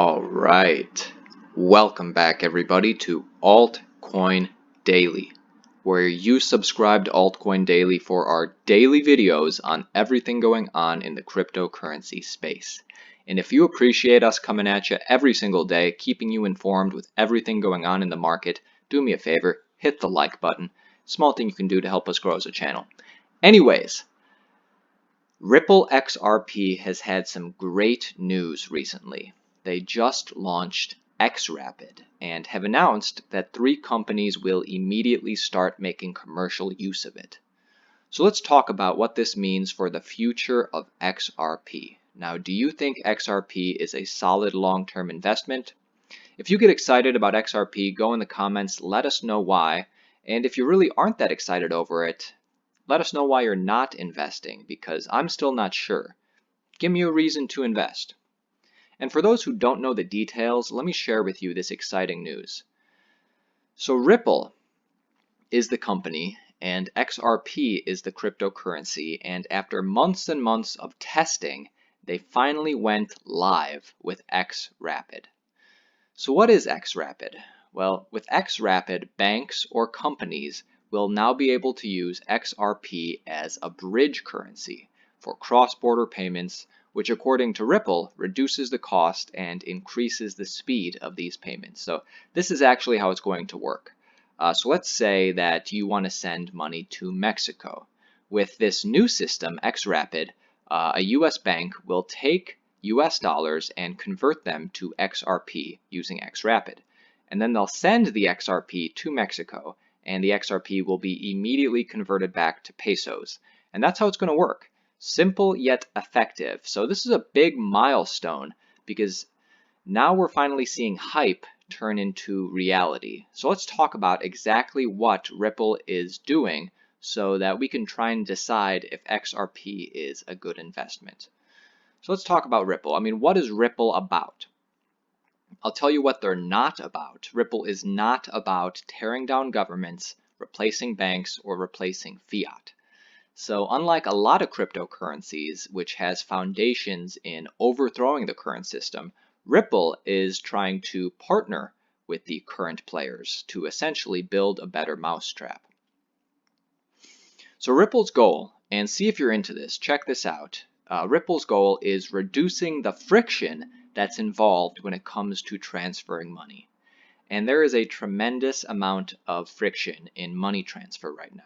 All right. Welcome back, everybody, to Altcoin Daily, where you subscribe to Altcoin Daily for our daily videos on everything going on in the cryptocurrency space. And if you appreciate us coming at you every single day, keeping you informed with everything going on in the market, do me a favor, hit the like button. Small thing you can do to help us grow as a channel. Anyways, Ripple XRP has had some great news recently. They just launched XRapid and have announced that 3 companies will immediately start making commercial use of it. So let's talk about what this means for the future of XRP. Now, do you think XRP is a solid long-term investment? If you get excited about XRP, go in the comments, let us know why. And if you really aren't that excited over it, let us know why you're not investing, because I'm still not sure. Give me a reason to invest. And for those who don't know the details, let me share with you this exciting news. So Ripple is the company and XRP is the cryptocurrency, and after months and months of testing, they finally went live with XRapid. So what is XRapid? Well, with XRapid, banks or companies will now be able to use XRP as a bridge currency for cross-border payments, which according to Ripple reduces the cost and increases the speed of these payments. So this is actually how it's going to work. So let's say that you want to send money to Mexico. With this new system, XRapid, a US bank will take US dollars and convert them to XRP using XRapid. And then they'll send the XRP to Mexico, and the XRP will be immediately converted back to pesos. And that's how it's going to work. Simple yet effective. So this is a big milestone because now we're finally seeing hype turn into reality. So let's talk about exactly what Ripple is doing so that we can try and decide if XRP is a good investment. So let's talk about Ripple. What is Ripple about? I'll tell you what they're not about. Ripple is not about tearing down governments, replacing banks, or replacing fiat. So unlike a lot of cryptocurrencies, which has foundations in overthrowing the current system, Ripple is trying to partner with the current players to essentially build a better mousetrap. So Ripple's goal, and see if you're into this, check this out. Ripple's goal is reducing the friction that's involved when it comes to transferring money. And there is a tremendous amount of friction in money transfer right now.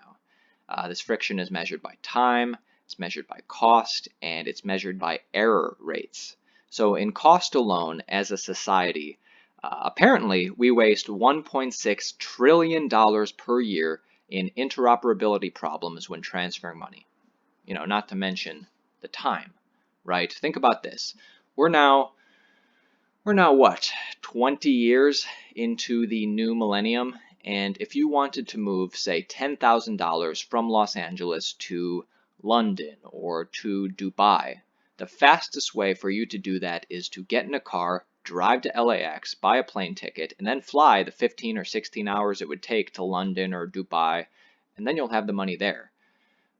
This friction is measured by time, it's measured by cost, and it's measured by error rates. So in cost alone, as a society, apparently we waste $1.6 trillion per year in interoperability problems when transferring money. Not to mention the time, right? Think about this. We're now what, 20 years into the new millennium, and if you wanted to move, say, $10,000 from Los Angeles to London or to Dubai, the fastest way for you to do that is to get in a car, drive to LAX, buy a plane ticket, and then fly the 15 or 16 hours it would take to London or Dubai, and then you'll have the money there.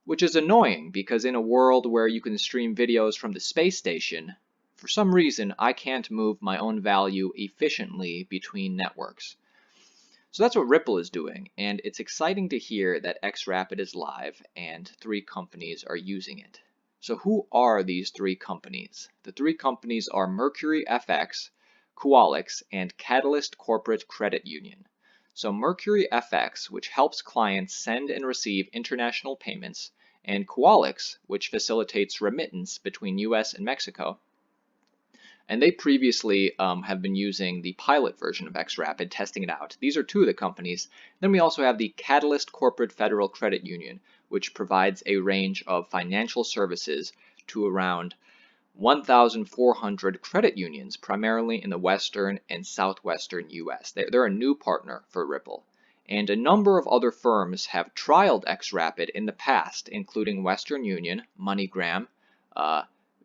Which is annoying because in a world where you can stream videos from the space station, for some reason I can't move my own value efficiently between networks. So that's what Ripple is doing, and it's exciting to hear that XRapid is live and 3 companies are using it. So who are these 3 companies? The 3 companies are Mercury FX, Coolix, and Catalyst Corporate Credit Union. So Mercury FX, which helps clients send and receive international payments, and Coolix, which facilitates remittance between US and Mexico. And they previously have been using the pilot version of XRapid, testing it out. These are 2 of the companies. Then we also have the Catalyst Corporate Federal Credit Union, which provides a range of financial services to around 1,400 credit unions, primarily in the western and southwestern US. They're a new partner for Ripple. And a number of other firms have trialed XRapid in the past, including Western Union, MoneyGram,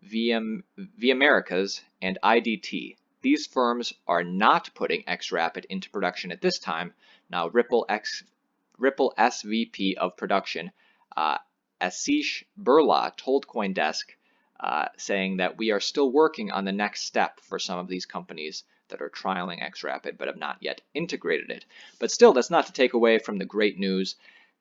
Via-Americas, and IDT. These firms are not putting XRapid into production at this time. Now, Ripple SVP of production, Ashish Birla, told CoinDesk, saying that we are still working on the next step for some of these companies that are trialing XRapid but have not yet integrated it. But still, that's not to take away from the great news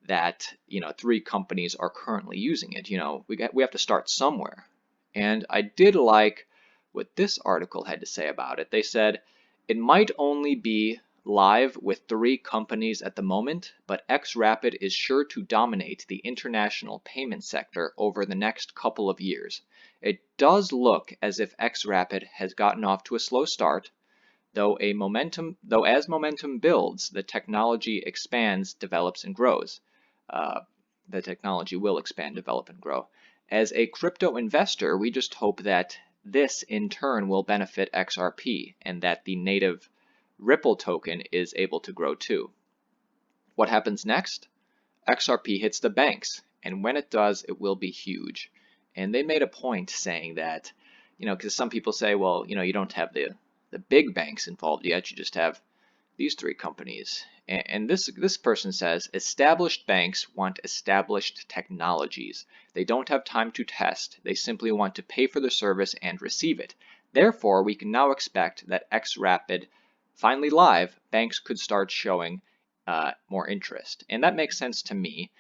that 3 companies are currently using it. We have to start somewhere. And I did like what this article had to say about it. They said it might only be live with 3 companies at the moment, but XRapid is sure to dominate the international payment sector over the next couple of years. It does look as if XRapid has gotten off to a slow start, though as momentum builds, the technology expands, develops, and grows. The technology will expand, develop, and grow. As a crypto investor, we just hope that this in turn will benefit XRP and that the native Ripple token is able to grow too. What happens next? XRP hits the banks, and when it does, it will be huge. And they made a point saying that, because some people say, well, you don't have the big banks involved yet, you just have these 3 companies. And this person says, established banks want established technologies. They don't have time to test. They simply want to pay for the service and receive it. Therefore, we can now expect that XRapid, finally live, banks could start showing more interest. And that makes sense to me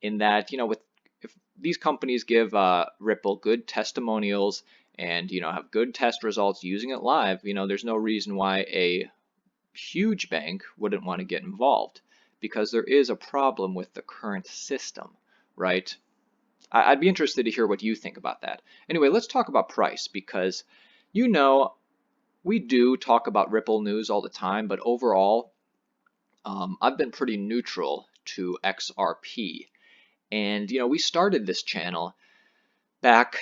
in that, if these companies give Ripple good testimonials and, have good test results using it live, there's no reason why a huge bank wouldn't want to get involved, because there is a problem with the current system, right? I'd be interested to hear what you think about that. Anyway, let's talk about price, because we do talk about Ripple news all the time, but overall, I've been pretty neutral to XRP. And, we started this channel back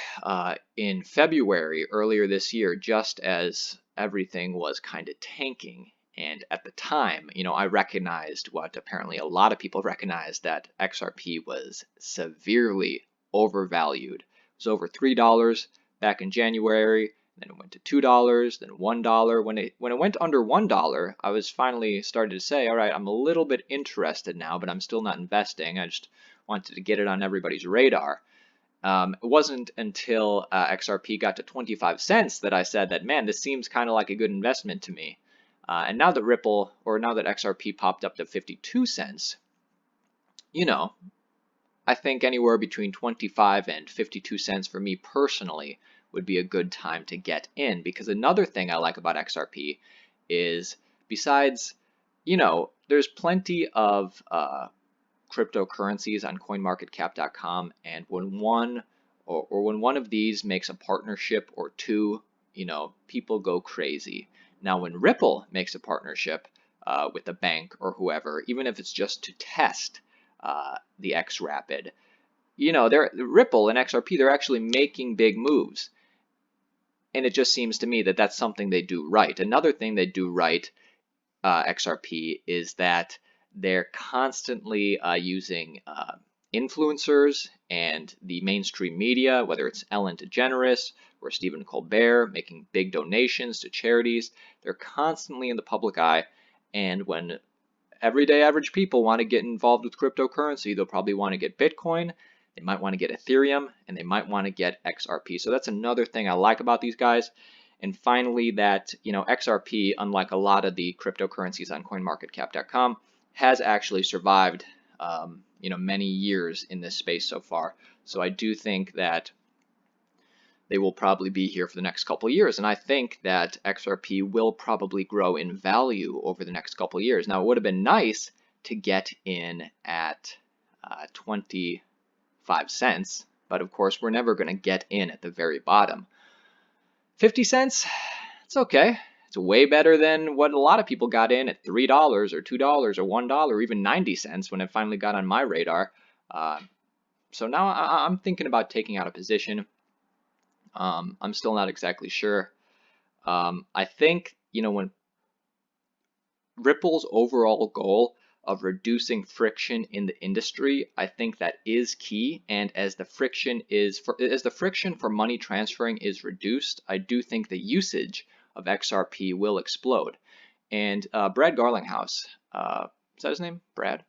in February earlier this year, just as everything was kind of tanking. And at the time, I recognized what apparently a lot of people recognized, that XRP was severely overvalued. It was over $3 back in January, then it went to $2, then $1. When it went under $1, I was finally started to say, all right, I'm a little bit interested now, but I'm still not investing. I just wanted to get it on everybody's radar. It wasn't until XRP got to 25 cents that I said that, man, this seems kind of like a good investment to me. And now that XRP popped up to 52 cents, I think anywhere between 25 and 52 cents for me personally would be a good time to get in, because another thing I like about XRP is, besides, there's plenty of cryptocurrencies on coinmarketcap.com, and when one of these makes a partnership or 2, people go crazy. Now, when Ripple makes a partnership with a bank or whoever, even if it's just to test the XRapid, Ripple and XRP, they're actually making big moves. And it just seems to me that that's something they do right. Another thing they do right, XRP, is that they're constantly using influencers and the mainstream media, whether it's Ellen DeGeneres or Stephen Colbert, making big donations to charities. They're constantly in the public eye, and when everyday average people want to get involved with cryptocurrency, they'll probably want to get Bitcoin, they might want to get Ethereum, and they might want to get XRP. So that's another thing I like about these guys. And finally, that XRP, unlike a lot of the cryptocurrencies on coinmarketcap.com, has actually survived many years in this space so far. So I do think that they will probably be here for the next couple of years. And I think that XRP will probably grow in value over the next couple of years. Now, it would have been nice to get in at 25 cents, but of course, we're never going to get in at the very bottom. 50 cents, it's okay. It's way better than what a lot of people got in at $3 or $2 or $1 or even 90 cents when it finally got on my radar. So now I'm thinking about taking out a position. I'm still not exactly sure. I think, when Ripple's overall goal of reducing friction in the industry, I think that is key. And as the friction for money transferring is reduced, I do think the usage of XRP will explode. And Brad Garlinghouse, is that his name? Brad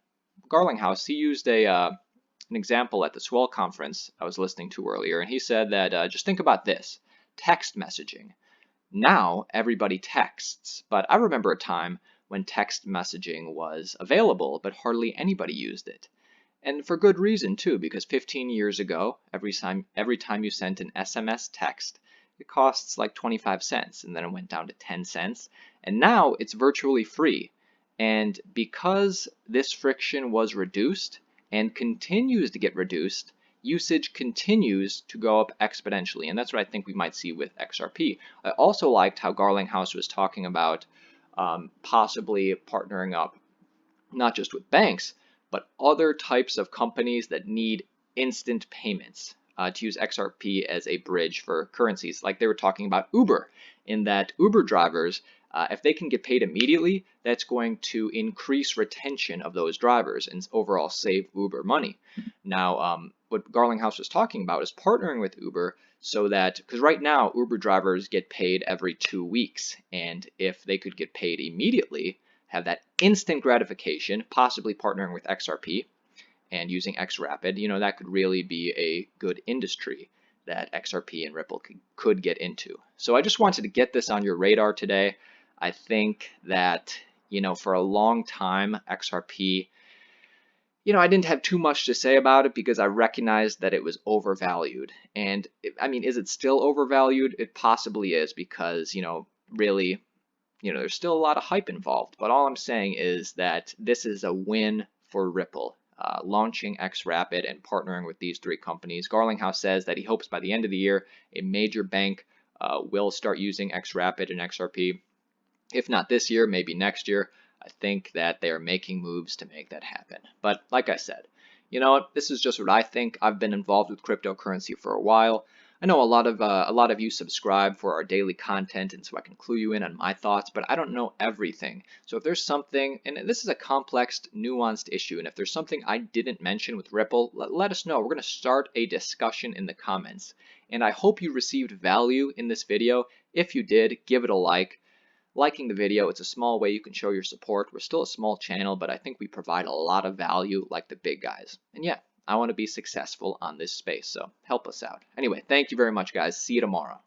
Garlinghouse. He used a an example at the Swell conference I was listening to earlier, and he said that just think about this: text messaging. Now everybody texts, but I remember a time when text messaging was available, but hardly anybody used it. And for good reason too, because 15 years ago, every time you sent an SMS text, it costs like 25 cents, and then it went down to 10 cents, and now it's virtually free. And because this friction was reduced and continues to get reduced, usage continues to go up exponentially, and that's what I think we might see with XRP. I also liked how Garlinghouse was talking about possibly partnering up not just with banks, but other types of companies that need instant payments, to use XRP as a bridge for currencies. Like they were talking about Uber, in that Uber drivers, if they can get paid immediately, that's going to increase retention of those drivers and overall save Uber money. Now, what Garlinghouse was talking about is partnering with Uber so that, because right now Uber drivers get paid every 2 weeks, and if they could get paid immediately, have that instant gratification, possibly partnering with XRP and using XRapid, that could really be a good industry that XRP and Ripple could get into. So I just wanted to get this on your radar today. I think that, for a long time, XRP, I didn't have too much to say about it because I recognized that it was overvalued. And I mean, is it still overvalued? It possibly is because, really, there's still a lot of hype involved, but all I'm saying is that this is a win for Ripple. Launching XRapid and partnering with these 3 companies. Garlinghouse says that he hopes by the end of the year a major bank will start using XRapid and XRP. If not this year, maybe next year. I think that they are making moves to make that happen. But like I said, this is just what I think. I've been involved with cryptocurrency for a while. I know a lot of you subscribe for our daily content, and so I can clue you in on my thoughts, but I don't know everything. So if there's something, and this is a complex, nuanced issue, and if there's something I didn't mention with Ripple, let us know. We're going to start a discussion in the comments. And I hope you received value in this video. If you did, give it a like. Liking the video, it's a small way you can show your support. We're still a small channel, but I think we provide a lot of value like the big guys. And yeah, I want to be successful on this space, so help us out. Anyway, thank you very much, guys. See you tomorrow.